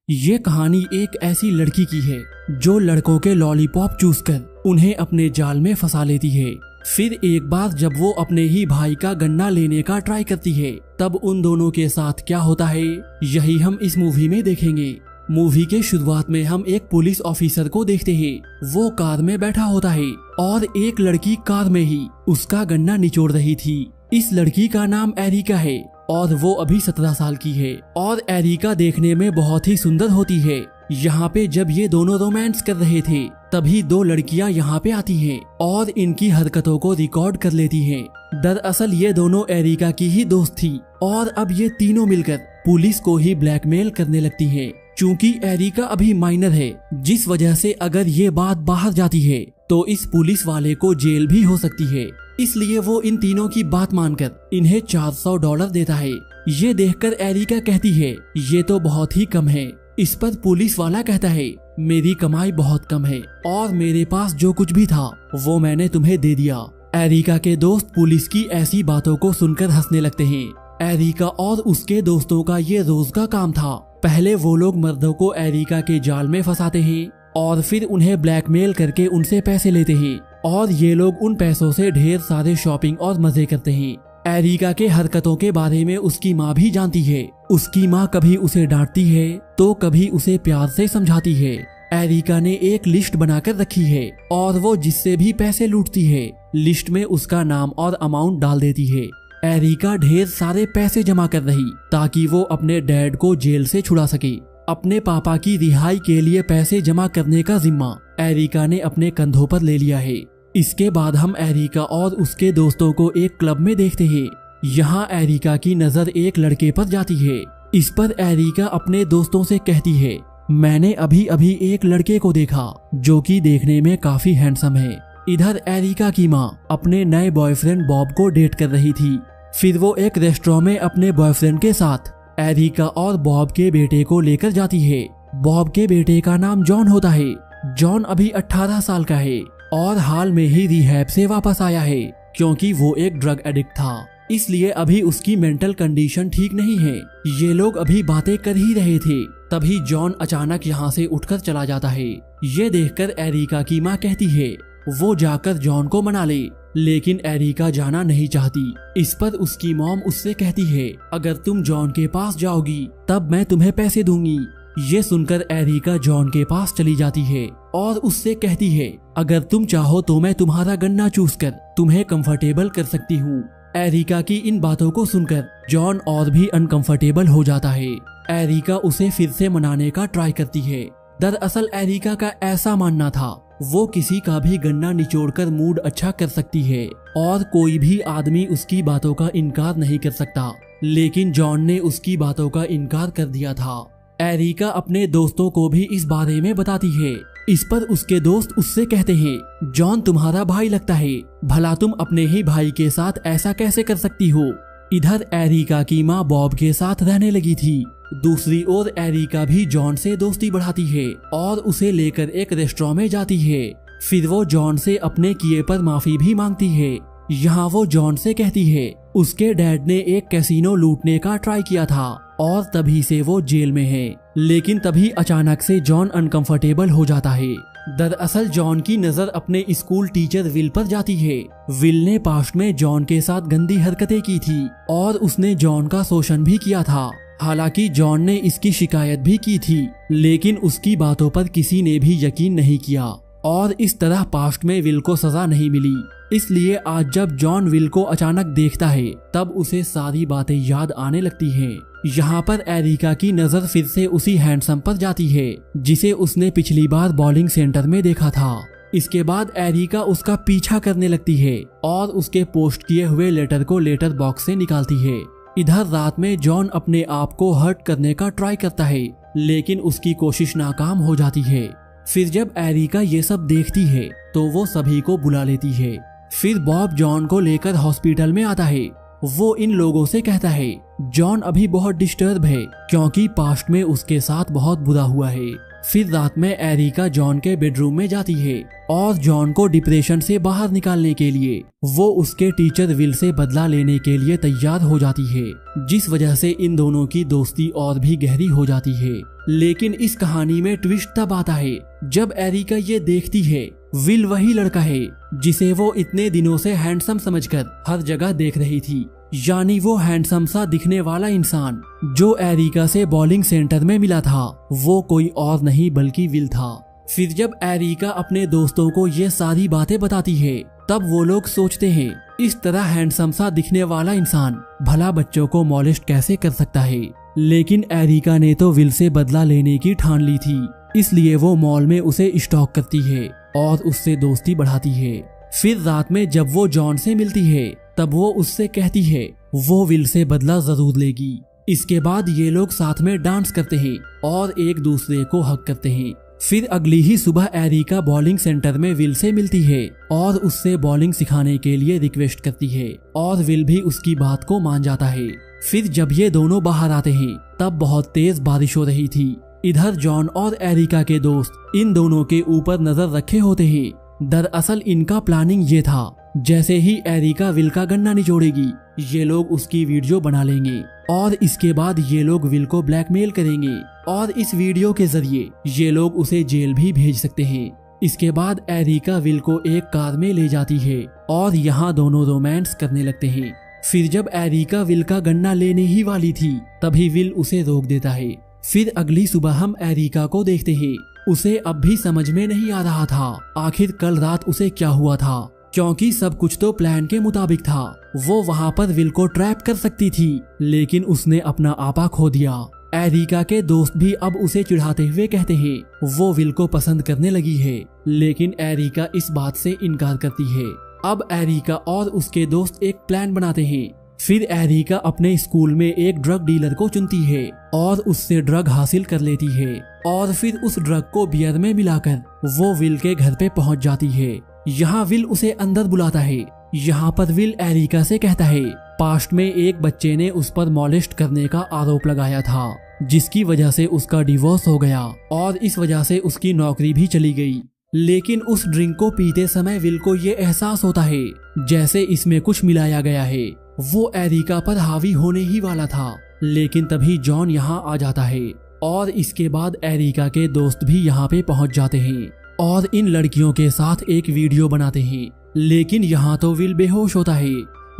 ये कहानी एक ऐसी लड़की की है जो लड़कों के लॉलीपॉप चूस कर उन्हें अपने जाल में फंसा लेती है। फिर एक बार जब वो अपने ही भाई का गन्ना लेने का ट्राई करती है तब उन दोनों के साथ क्या होता है यही हम इस मूवी में देखेंगे। मूवी के शुरुआत में हम एक पुलिस ऑफिसर को देखते हैं। वो कार में बैठा होता है और एक लड़की कार में ही उसका गन्ना निचोड़ रही थी। इस लड़की का नाम एरिका है और वो अभी 17 साल की है और एरिका देखने में बहुत ही सुंदर होती है। यहाँ पे जब ये दोनों रोमांस कर रहे थे तभी दो लड़कियाँ यहाँ पे आती हैं और इनकी हरकतों को रिकॉर्ड कर लेती हैं। दरअसल ये दोनों एरिका की ही दोस्त थी और अब ये तीनों मिलकर पुलिस को ही ब्लैकमेल करने लगती हैं। चूँकि एरिका अभी माइनर है जिस वजह से अगर ये बात बाहर जाती है तो इस पुलिस वाले को जेल भी हो सकती है। इसलिए वो इन तीनों की बात मानकर इन्हें $400 देता है। ये देखकर एरिका कहती है ये तो बहुत ही कम है। इस पर पुलिस वाला कहता है मेरी कमाई बहुत कम है और मेरे पास जो कुछ भी था वो मैंने तुम्हें दे दिया। एरिका के दोस्त पुलिस की ऐसी बातों को सुनकर हंसने लगते हैं। एरिका और उसके दोस्तों का ये रोज का काम था। पहले वो लोग मर्दों को एरिका के जाल में फंसाते हैं और फिर उन्हें ब्लैकमेल करके उनसे पैसे लेते हैं और ये लोग उन पैसों से ढेर सारे शॉपिंग और मजे करते हैं। एरिका के हरकतों के बारे में उसकी माँ भी जानती है। उसकी माँ कभी उसे डांटती है तो कभी उसे प्यार से समझाती है। एरिका ने एक लिस्ट बनाकर रखी है और वो जिससे भी पैसे लूटती है लिस्ट में उसका नाम और अमाउंट डाल देती है। एरिका ढेर सारे पैसे जमा कर रही ताकि वो अपने डैड को जेल से छुड़ा सके। अपने पापा की रिहाई के लिए पैसे जमा करने का जिम्मा एरिका ने अपने कंधों पर ले लिया है। इसके बाद हम एरिका और उसके दोस्तों को एक क्लब में देखते हैं। यहाँ एरिका की नजर एक लड़के पर जाती है। इस पर एरिका अपने दोस्तों से कहती है मैंने अभी अभी एक लड़के को देखा जो कि देखने में काफी हैंडसम है। इधर एरिका की माँ अपने नए बॉयफ्रेंड बॉब को डेट कर रही थी। फिर वो एक रेस्टोरेंट में अपने बॉयफ्रेंड के साथ एरिका और बॉब के बेटे को लेकर जाती है। बॉब के बेटे का नाम जॉन होता है। जॉन अभी 18 साल का है और हाल में ही रिहैब से वापस आया है क्योंकि वो एक ड्रग एडिक्ट था। इसलिए अभी उसकी मेंटल कंडीशन ठीक नहीं है। ये लोग अभी बातें कर ही रहे थे तभी जॉन अचानक यहाँ से उठकर चला जाता है। ये देखकर एरिका की माँ कहती है वो जाकर जॉन को मना ले, लेकिन एरिका जाना नहीं चाहती। इस पर उसकी मॉम उससे कहती है अगर तुम जॉन के पास जाओगी तब मैं तुम्हें पैसे दूंगी। ये सुनकर एरिका जॉन के पास चली जाती है और उससे कहती है अगर तुम चाहो तो मैं तुम्हारा गन्ना चूस कर तुम्हें कंफर्टेबल कर सकती हूँ। एरिका की इन बातों को सुनकर जॉन और भी अनकंफर्टेबल हो जाता है। एरिका उसे फिर से मनाने का ट्राई करती है। दरअसल एरिका का ऐसा मानना था वो किसी का भी गन्ना निचोड़कर मूड अच्छा कर सकती है और कोई भी आदमी उसकी बातों का इनकार नहीं कर सकता, लेकिन जॉन ने उसकी बातों का इनकार कर दिया था। एरिका अपने दोस्तों को भी इस बारे में बताती है। इस पर उसके दोस्त उससे कहते हैं जॉन तुम्हारा भाई लगता है, भला तुम अपने ही भाई के साथ ऐसा कैसे कर सकती हो। इधर एरिका की माँ बॉब के साथ रहने लगी थी। दूसरी ओर एरिका भी जॉन से दोस्ती बढ़ाती है और उसे लेकर एक रेस्टोरेंट में जाती है। फिर वो जॉन से अपने किए पर माफी भी मांगती है। यहाँ वो जॉन से कहती है उसके डैड ने एक कैसीनो लूटने का ट्राई किया था और तभी से वो जेल में है। लेकिन तभी अचानक से जॉन अनकंफर्टेबल हो जाता है। दरअसल जॉन की नजर अपने स्कूल टीचर विल पर जाती है। विल ने पास्ट में जॉन के साथ गंदी हरकतें की थी और उसने जॉन का शोषण भी किया था। हालांकि जॉन ने इसकी शिकायत भी की थी, लेकिन उसकी बातों पर किसी ने भी यकीन नहीं किया और इस तरह पास्ट में विल को सजा नहीं मिली। इसलिए आज जब जॉन विल को अचानक देखता है तब उसे सारी बातें याद आने लगती हैं। यहाँ पर एरिका की नजर फिर से उसी हैंडसम पर जाती है जिसे उसने पिछली बार बॉलिंग सेंटर में देखा था। इसके बाद एरिका उसका पीछा करने लगती है और उसके पोस्ट किए हुए लेटर को लेटर बॉक्स से निकालती है। इधर रात में जॉन अपने आप को हर्ट करने का ट्राई करता है, लेकिन उसकी कोशिश नाकाम हो जाती है। फिर जब एरिका ये सब देखती है तो वो सभी को बुला लेती है। फिर बॉब जॉन को लेकर हॉस्पिटल में आता है। वो इन लोगों से कहता है जॉन अभी बहुत डिस्टर्ब है क्योंकि पास्ट में उसके साथ बहुत बुरा हुआ है। फिर रात में एरिका जॉन के बेडरूम में जाती है और जॉन को डिप्रेशन से बाहर निकालने के लिए वो उसके टीचर विल से बदला लेने के लिए तैयार हो जाती है, जिस वजह से इन दोनों की दोस्ती और भी गहरी हो जाती है। लेकिन इस कहानी में ट्विस्ट तब आता है जब एरिका ये देखती है विल वही लड़का है जिसे वो इतने दिनों से हैंडसम समझकर हर जगह देख रही थी, यानी वो हैंडसम सा दिखने वाला इंसान जो एरिका से बॉलिंग सेंटर में मिला था वो कोई और नहीं बल्कि विल था। फिर जब एरिका अपने दोस्तों को ये सारी बातें बताती है तब वो लोग सोचते हैं इस तरह हैंडसम सा दिखने वाला इंसान भला बच्चों को मॉलेस्ट कैसे कर सकता है। लेकिन एरिका ने तो विल से बदला लेने की ठान ली थी, इसलिए वो मॉल में उसे स्टॉक करती है और उससे दोस्ती बढ़ाती है। फिर रात में जब वो जॉन से मिलती है तब वो उससे कहती है वो विल से बदला जरूर लेगी। इसके बाद ये लोग साथ में डांस करते हैं और एक दूसरे को हक करते हैं। फिर अगली ही सुबह एरिका बॉलिंग सेंटर में विल से मिलती है और उससे बॉलिंग सिखाने के लिए रिक्वेस्ट करती है और विल भी उसकी बात को मान जाता है। फिर जब ये दोनों बाहर आते हैं तब बहुत तेज बारिश हो रही थी। इधर जॉन और एरिका के दोस्त इन दोनों के ऊपर नजर रखे होते हैं। दरअसल इनका प्लानिंग ये था जैसे ही एरिका विल का गन्ना निचोड़ेगी ये लोग उसकी वीडियो बना लेंगे और इसके बाद ये लोग विल को ब्लैकमेल करेंगे और इस वीडियो के जरिए ये लोग उसे जेल भी भेज सकते हैं। इसके बाद एरिका विल को एक कार में ले जाती है और यहाँ दोनों रोमांस करने लगते हैं। फिर जब एरिका विल का गन्ना लेने ही वाली थी तभी विल उसे रोक देता है। फिर अगली सुबह हम एरिका को देखते हैं। उसे अब भी समझ में नहीं आ रहा था आखिर कल रात उसे क्या हुआ था, क्योंकि सब कुछ तो प्लान के मुताबिक था। वो वहाँ पर विल को ट्रैप कर सकती थी लेकिन उसने अपना आपा खो दिया। एरिका के दोस्त भी अब उसे चिढ़ाते हुए कहते हैं वो विल को पसंद करने लगी है, लेकिन एरिका इस बात से इनकार करती है। अब एरिका और उसके दोस्त एक प्लान बनाते हैं। फिर एरिका अपने स्कूल में एक ड्रग डीलर को चुनती है और उससे ड्रग हासिल कर लेती है और फिर उस ड्रग को बियर में मिलाकर वो विल के घर पे पहुंच जाती है। यहाँ विल उसे अंदर बुलाता है। यहाँ पर विल एरिका से कहता है पास्ट में एक बच्चे ने उस पर मॉलेस्ट करने का आरोप लगाया था जिसकी वजह से उसका डिवोर्स हो गया और इस वजह से उसकी नौकरी भी चली गई। लेकिन उस ड्रिंक को पीते समय विल को ये एहसास होता है जैसे इसमें कुछ मिलाया गया है। वो एरिका पर हावी होने ही वाला था, लेकिन तभी जॉन यहाँ आ जाता है और इसके बाद एरिका के दोस्त भी यहाँ पे पहुँच जाते हैं और इन लड़कियों के साथ एक वीडियो बनाते हैं। लेकिन यहाँ तो विल बेहोश होता है।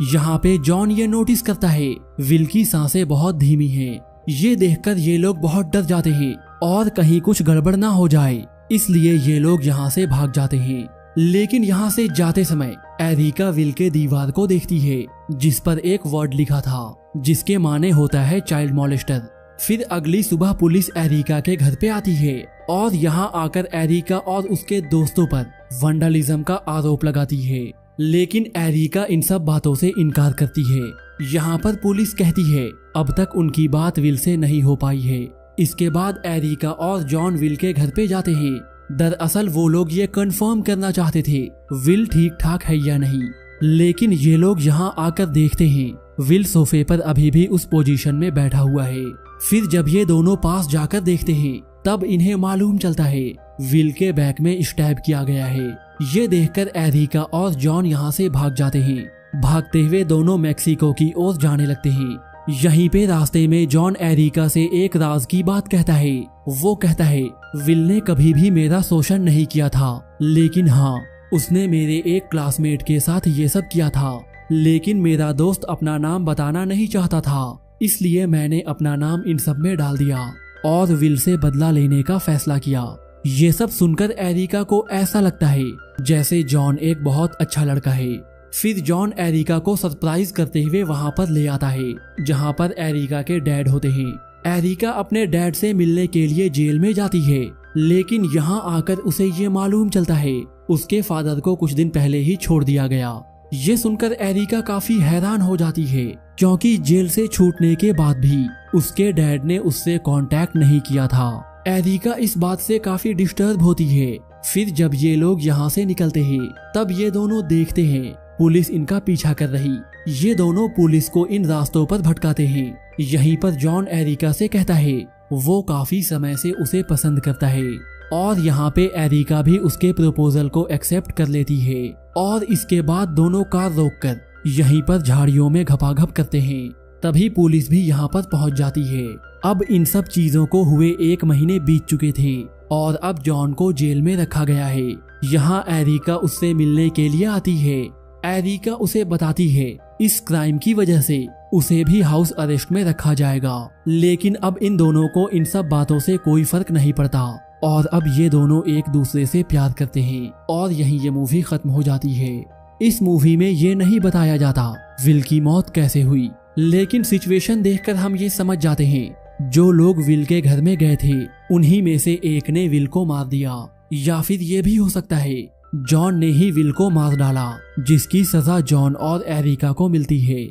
यहाँ पे जॉन ये नोटिस करता है विल की सांसें बहुत धीमी हैं। ये देखकर ये लोग बहुत डर जाते हैं और कहीं कुछ गड़बड़ ना हो जाए, इसलिए ये लोग यहाँ से भाग जाते हैं। लेकिन यहाँ से जाते समय एरिका विल के दीवार को देखती है जिस पर एक वर्ड लिखा था जिसके माने होता है चाइल्ड मॉलेस्टर। फिर अगली सुबह पुलिस एरिका के घर पे आती है और यहाँ आकर एरिका और उसके दोस्तों पर वंडलिज्म का आरोप लगाती है। लेकिन एरिका इन सब बातों से इनकार करती है। यहाँ पर पुलिस कहती है अब तक उनकी बात विल से नहीं हो पाई है। इसके बाद एरिका और जॉन विल के घर पे जाते हैं। दरअसल वो लोग ये कंफर्म करना चाहते थे विल ठीक ठाक है या नहीं, लेकिन ये लोग यहाँ आकर देखते हैं विल सोफे पर अभी भी उस पोजीशन में बैठा हुआ है। फिर जब ये दोनों पास जाकर देखते हैं तब इन्हें मालूम चलता है विल के बैक में स्टैब किया गया है। ये देखकर एरिका और जॉन यहाँ से भाग जाते हैं। भागते हुए दोनों मैक्सिको की ओर जाने लगते हैं। यहीं पे रास्ते में जॉन एरिका से एक राज की बात कहता है। वो कहता है विल ने कभी भी मेरा शोषण नहीं किया था, लेकिन हाँ उसने मेरे एक क्लासमेट के साथ ये सब किया था। लेकिन मेरा दोस्त अपना नाम बताना नहीं चाहता था, इसलिए मैंने अपना नाम इन सब में डाल दिया और विल से बदला लेने का फैसला किया। ये सब सुनकर एरिका को ऐसा लगता है जैसे जॉन एक बहुत अच्छा लड़का है। फिर जॉन एरिका को सरप्राइज करते हुए वहाँ पर ले आता है जहाँ पर एरिका के डैड होते हैं। एरिका अपने डैड से मिलने के लिए जेल में जाती है, लेकिन यहाँ आकर उसे ये मालूम चलता है उसके फादर को कुछ दिन पहले ही छोड़ दिया गया। ये सुनकर एरिका काफी हैरान हो जाती है क्योंकि जेल से छूटने के बाद भी उसके डैड ने उससे कांटेक्ट नहीं किया था। एरिका इस बात से काफी डिस्टर्ब होती है। फिर जब ये लोग यहाँ से निकलते हैं तब ये दोनों देखते हैं पुलिस इनका पीछा कर रही। ये दोनों पुलिस को इन रास्तों पर भटकाते हैं। यहीं पर जॉन एरिका से कहता है वो काफी समय से उसे पसंद करता है और यहाँ पे एरिका भी उसके प्रपोजल को एक्सेप्ट कर लेती है और इसके बाद दोनों कार रोककर यहीं पर झाड़ियों में घपाघप करते हैं। तभी पुलिस भी यहाँ पर पहुंच जाती है। अब इन सब चीजों को हुए 1 महीने बीत चुके थे और अब जॉन को जेल में रखा गया है। यहाँ एरिका उससे मिलने के लिए आती है। एरिका उसे बताती है इस क्राइम की वजह से उसे भी हाउस अरेस्ट में रखा जाएगा, लेकिन अब इन दोनों को इन सब बातों से कोई फर्क नहीं पड़ता और अब ये दोनों एक दूसरे से प्यार करते हैं और यहीं ये मूवी खत्म हो जाती है। इस मूवी में ये नहीं बताया जाता विल की मौत कैसे हुई, लेकिन सिचुएशन देखकर हम ये समझ जाते हैं जो लोग विल के घर में गए थे उन्हीं में से एक ने विल को मार दिया, या फिर ये भी हो सकता है जॉन ने ही विल को मार डाला, जिसकी सजा जॉन और एरिका को मिलती है।